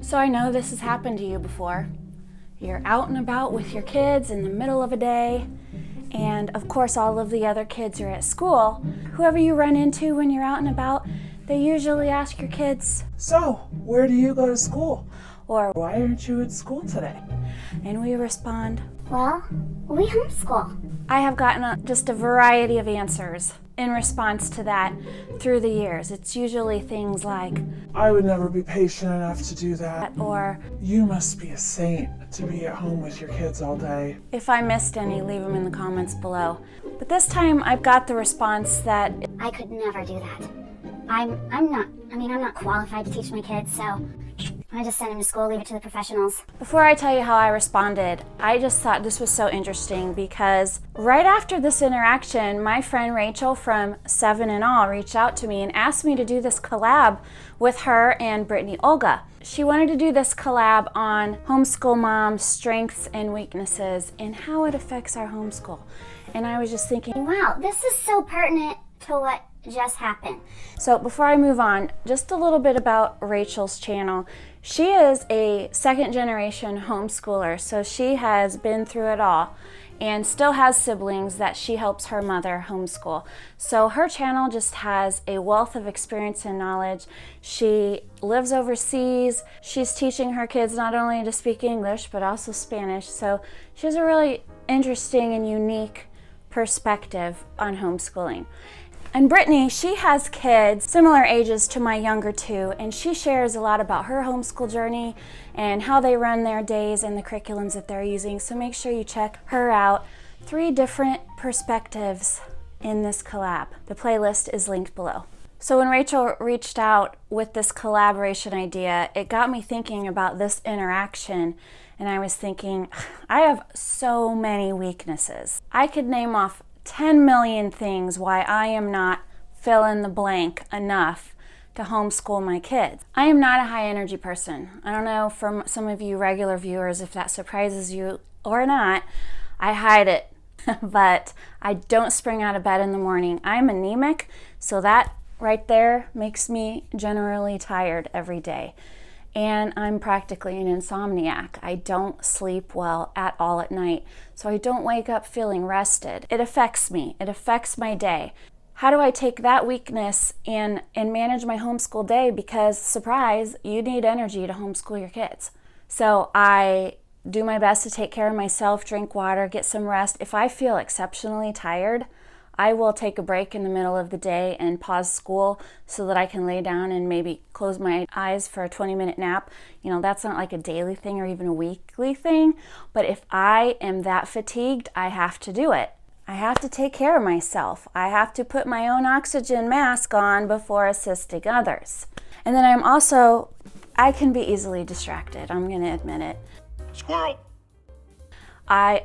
So I know this has happened to you before. You're out and about with your kids in the middle of a day, and of course all of the other kids are at school. Whoever you run into when you're out and about, they usually ask your kids, "So, where do you go to school?" or "Why aren't you at school today?" And we respond, "Well, we homeschool." I have gotten just a variety of answers in response to that through the years. It's usually things like, "I would never be patient enough to do that," or "You must be a saint to be at home with your kids all day." if I missed any, leave them in the comments below. But this time I've got the response that I could never do that. I'm not qualified to teach my kids, so I just send them to school, leave it to the professionals. before I tell you how I responded, I just thought this was so interesting because right after this interaction, my friend Rachel from 7 and All reached out to me and asked me to do this collab with her and Brittany Olga. She wanted to do this collab on homeschool moms' strengths and weaknesses and how it affects our homeschool. And I was just thinking, Wow, this is so pertinent to what just happened. so before I move on, just a little bit about Rachel's channel. She is a second generation homeschooler, so she has been through it all and still has siblings that she helps her mother homeschool. So her channel just has a wealth of experience and knowledge. She lives overseas. She's teaching her kids not only to speak English, but also Spanish. So she has a really interesting and unique perspective on homeschooling. And Brittany, she has kids similar ages to my younger two, and she shares a lot about her homeschool journey and how they run their days and the curriculums that they're using. So make sure you check her out. 3 different perspectives in this collab. The playlist is linked below. So when Rachel reached out with this collaboration idea, it got me thinking about this interaction, and I was thinking, I have so many weaknesses. I could name off 10 million things why I am not fill in the blank enough to homeschool my kids. I am not a high energy person. I don't know from some of you regular viewers if that surprises you or not. I hide it, but I don't spring out of bed in the morning. I'm anemic, so that right there makes me generally tired every day. And I'm practically an insomniac. I don't sleep well at all at night, so I don't wake up feeling rested. It affects me. It affects my day. How do I take that weakness and manage my homeschool day? Because, surprise, you need energy to homeschool your kids. So I do my best to take care of myself, drink water, get some rest. If I feel exceptionally tired, I will take a break in the middle of the day and pause school so that I can lay down and maybe close my eyes for a 20-minute nap. You know, that's not like a daily thing or even a weekly thing, but if I am that fatigued, I have to do it. I have to take care of myself. I have to put my own oxygen mask on before assisting others. And then I can be easily distracted. I'm gonna admit it. Squirrel! I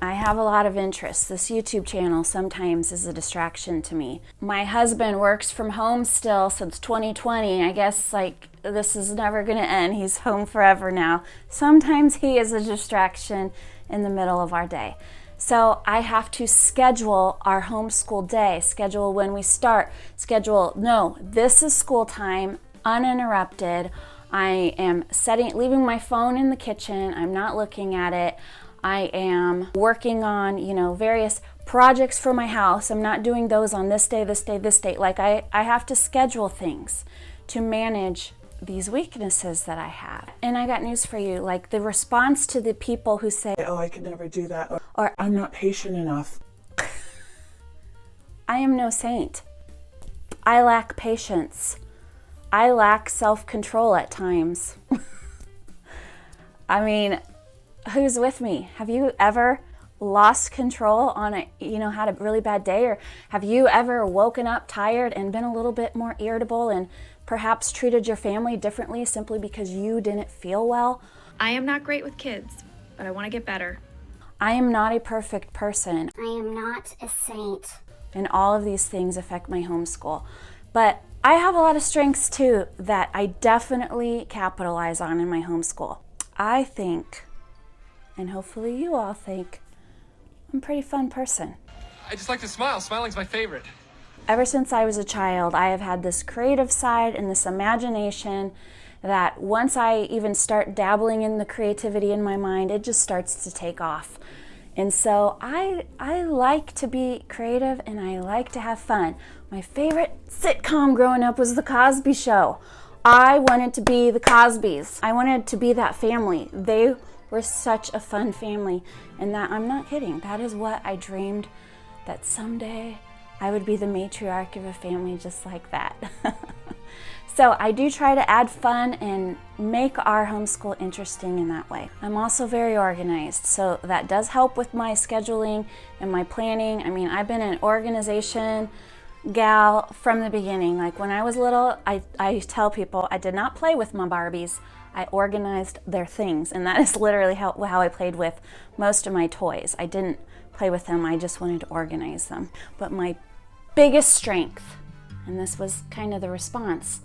have a lot of interests. This YouTube channel sometimes is a distraction to me. My husband works from home still since 2020. I guess this is never gonna end. He's home forever now. Sometimes he is a distraction in the middle of our day. So I have to schedule our homeschool day, schedule when we start, this is school time, uninterrupted. I am leaving my phone in the kitchen. I'm not looking at it. I am working on, various projects for my house. I'm not doing those on this day, this day, this date. I have to schedule things to manage these weaknesses that I have. And I got news for you, the response to the people who say, "Oh, I could never do that," or "I'm not patient enough." I am no saint. I lack patience. I lack self-control at times. I mean, who's with me? Have you ever lost control on had a really bad day? Or have you ever woken up tired and been a little bit more irritable and perhaps treated your family differently simply because you didn't feel well? I am not great with kids, but I want to get better. I am not a perfect person. I am not a saint. And all of these things affect my homeschool. But I have a lot of strengths too that I definitely capitalize on in my homeschool. I think, and hopefully you all think, I'm a pretty fun person. I just like to smile. Smiling's my favorite. Ever since I was a child, I have had this creative side and this imagination that once I even start dabbling in the creativity in my mind, it just starts to take off. And so I like to be creative and I like to have fun. My favorite sitcom growing up was The Cosby Show. I wanted to be the Cosbys. I wanted to be that family. They were such a fun family. And that, I'm not kidding, that is what I dreamed, that someday I would be the matriarch of a family just like that. So I do try to add fun and make our homeschool interesting in that way. I'm also very organized, so that does help with my scheduling and my planning. I mean, I've been an organization gal from the beginning. Like when I was little, I tell people I did not play with my Barbies. I organized their things, and that is literally how I played with most of my toys. I didn't play with them, I just wanted to organize them. But my biggest strength, and this was kind of the response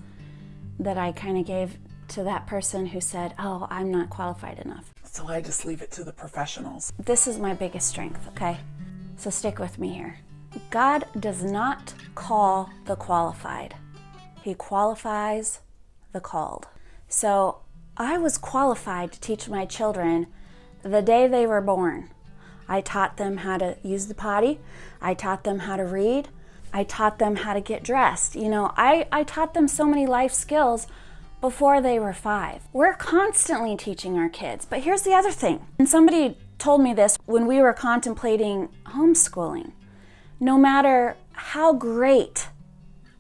that I kind of gave to that person who said, oh, I'm not qualified enough. So I just leave it to the professionals. This is my biggest strength, okay? So stick with me here. God does not call the qualified. He qualifies the called. So I was qualified to teach my children the day they were born. I taught them how to use the potty. I taught them how to read. I taught them how to get dressed. You know, I taught them so many life skills before they were 5. We're constantly teaching our kids. But here's the other thing. And somebody told me this when we were contemplating homeschooling. No matter how great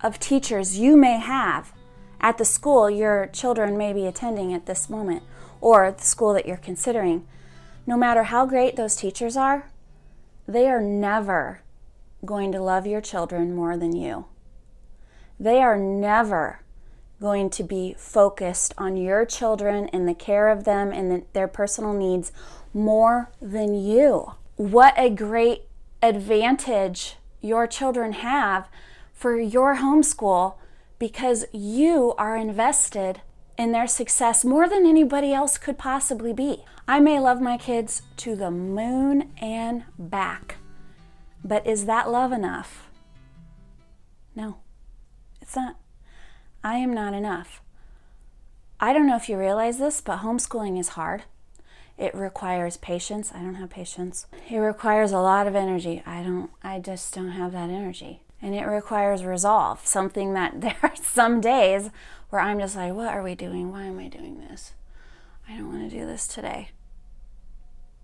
of teachers you may have at the school your children may be attending at this moment, or the school that you're considering, no matter how great those teachers are, they are never going to love your children more than you. They are never going to be focused on your children and the care of them and their personal needs more than you. What a great advantage your children have for your homeschool, because you are invested in their success more than anybody else could possibly be. I may love my kids to the moon and back, but is that love enough? No, it's not. I am not enough. I don't know if you realize this, but homeschooling is hard. It requires patience. I don't have patience. It requires a lot of energy. I just don't have that energy. And it requires resolve, something that there are some days where I'm just like, what are we doing? Why am I doing this? I don't want to do this today.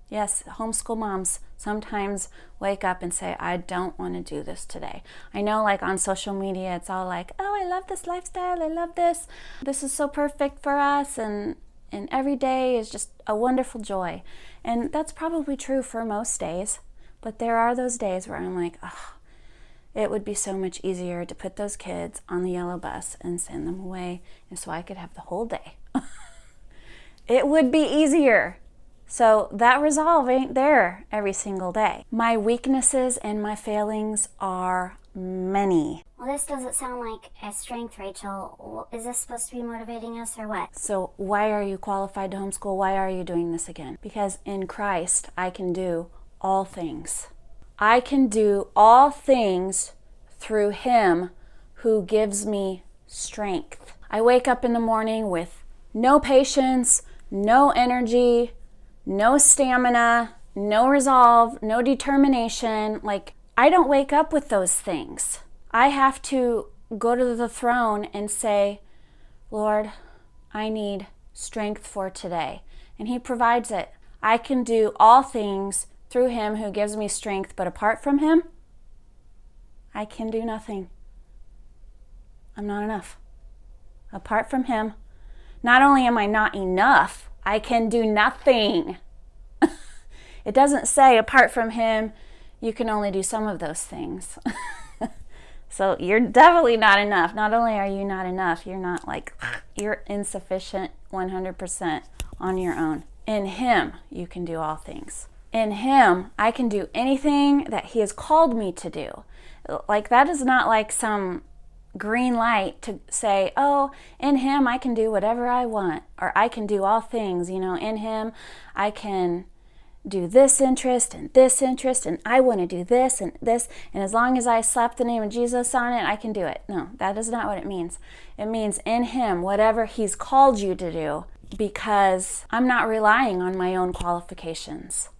Yes, homeschool moms sometimes wake up and say, I don't want to do this today. I know, like on social media, it's all like, oh, I love this lifestyle. I love this. This is so perfect for us. And every day is just a wonderful joy. And that's probably true for most days. But there are those days where I'm like, oh, it would be so much easier to put those kids on the yellow bus and send them away, and so I could have the whole day. It would be easier. So that resolve ain't there every single day. My weaknesses and my failings are many. Well, this doesn't sound like a strength, Rachel. Is this supposed to be motivating us or what? So why are you qualified to homeschool? Why are you doing this again? Because in Christ, I can do all things. I can do all things through Him who gives me strength. I wake up in the morning with no patience, no energy, no stamina, no resolve, no determination. Like, I don't wake up with those things. I have to go to the throne and say, Lord, I need strength for today. And He provides it. I can do all things through Him who gives me strength, but apart from Him, I can do nothing. I'm not enough. Apart from Him, not only am I not enough, I can do nothing. It doesn't say apart from Him, you can only do some of those things. So you're definitely not enough. Not only are you not enough, you're insufficient 100% on your own. In Him, you can do all things. In Him, I can do anything that He has called me to do. Like, that is not like some green light to say, oh, in Him I can do whatever I want, or I can do all things. In Him I can do this interest and this interest, and I want to do this, and as long as I slap the name of Jesus on it, I can do it. No, that is not what it means. It means in Him, whatever He's called you to do, because I'm not relying on my own qualifications.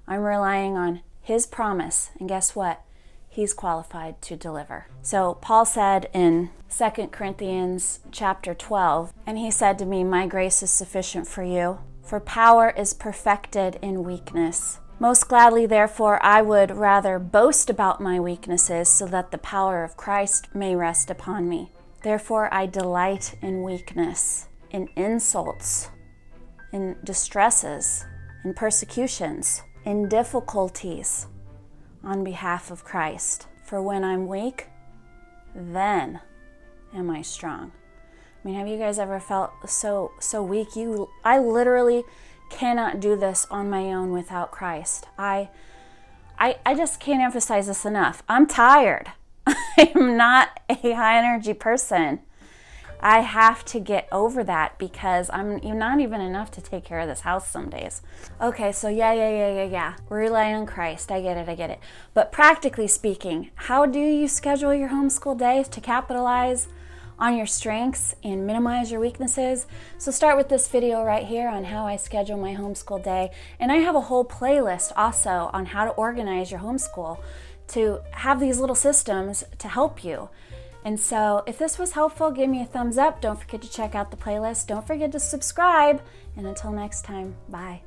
I'm relying on His promise, and guess what? He's qualified to deliver. So Paul said in 2 Corinthians chapter 12, and he said to me, "My grace is sufficient for you, for power is perfected in weakness. Most gladly, therefore, I would rather boast about my weaknesses, so that the power of Christ may rest upon me. Therefore, I delight in weakness, in insults, in distresses, in persecutions, in difficulties, on behalf of Christ. For when I'm weak, then am I strong." I mean, have you guys ever felt so weak? I literally cannot do this on my own without Christ. I just can't emphasize this enough. I'm tired. I'm not a high energy person. I have to get over that because I'm not even enough to take care of this house some days. Okay, so yeah. Rely on Christ. I get it. But practically speaking, how do you schedule your homeschool day to capitalize on your strengths and minimize your weaknesses? So start with this video right here on how I schedule my homeschool day. And I have a whole playlist also on how to organize your homeschool to have these little systems to help you. And so if this was helpful, give me a thumbs up. Don't forget to check out the playlist. Don't forget to subscribe. And until next time, bye.